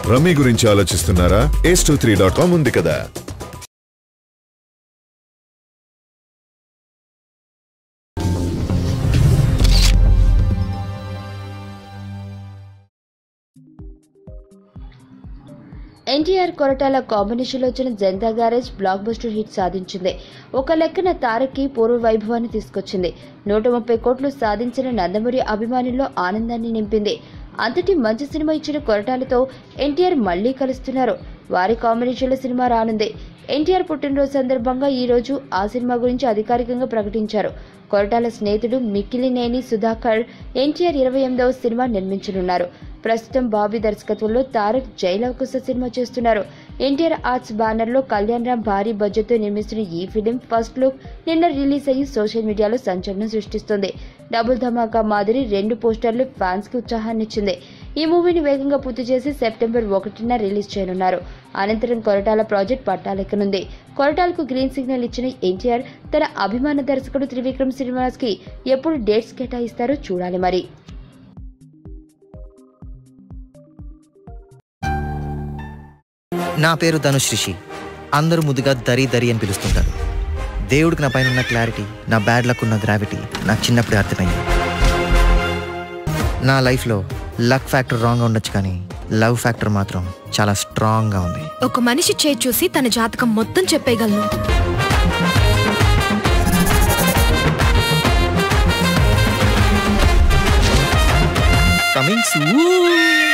Rummy గురించి ఆలోచిస్తున్నారా? ace23.com ఉంది కదా. ఎన్టీఆర్ కొరటాల కాంబినేషన్లో వచ్చిన Janata garage block buster hit సాధించింది. ఒక లెక్కన తారక్కి పూర్వ వైభవాన్ని తీసుకొచ్చింది. 130 కోట్లు సాధించిన నందమూరి అభిమానుల్లో ఆనందాన్ని నింపింది. అంతటి మంచి సినిమా ఇచ్చిన కొరటాలతో ఎన్టీఆర్ మళ్లీ కలుస్తున్నారు. వారి కాంబినేషన్లో సినిమా రానుంది. ఎన్టీఆర్ పుట్టినరోజు సందర్భంగా ఈ రోజు ఆ సినిమా గురించి అధికారికంగా ప్రకటించారు. కొరటాల స్నేహితుడు మిక్కిలినేని సుధాకర్ ఎన్టీఆర్ 28వ సినిమా నిర్మించనున్నారు. ప్రస్తుతం బాబీ దర్శకత్వంలో తారక్ జైలవకుశ సినిమా చేస్తున్నారు. ఎన్టీఆర్ ఆర్ట్స్ బ్యానర్ లో కళ్యాణ్ రామ్ భారీ బడ్జెట్ తో నిర్మిస్తున్న ఈ ఫిలిం ఫస్ట్ లుక్ నిన్న రిలీజ్ అయ్యి సోషల్ మీడియాలో సంచలనం సృష్టిస్తుంది. డబుల్ ధమాకా మాదిరి 2 పోస్టర్లు ఫ్యాన్స్ కి ఉత్సాహాన్నిచ్చింది. ఈ మూవీని వేగంగా పూర్తి చేసి సెప్టెంబర్ 1న రిలీజ్ చేయనున్నారు. అనంతరం కొరటాల ప్రాజెక్ట్ పట్టాలెక్కనుంది. కొరటాలకు గ్రీన్ సిగ్నల్ ఇచ్చిన ఎన్టీఆర్ తన అభిమాన దర్శకుడు త్రివిక్రమ్ శ్రీనివాస్ కి ఎప్పుడు డేట్స్ కేటాయిస్తారో చూడాలి. మరి నా పేరు ధనుష్ రిషి. అందరూ ముద్దుగా దరి దరి అని పిలుస్తుంటారు. దేవుడికి నా పైన ఉన్న క్లారిటీ, నా బ్యాడ్ లక్ ఉన్న గ్రావిటీ నాకు చిన్నప్పుడే అర్థమైంది. నా లైఫ్లో లక్ ఫ్యాక్టర్ రాంగ్గా ఉండొచ్చు, కానీ లవ్ ఫ్యాక్టర్ మాత్రం చాలా స్ట్రాంగ్గా ఉంది. ఒక మనిషి చేయి చూసి తన జాతకం మొత్తం చెప్పేయగలను. Coming soon.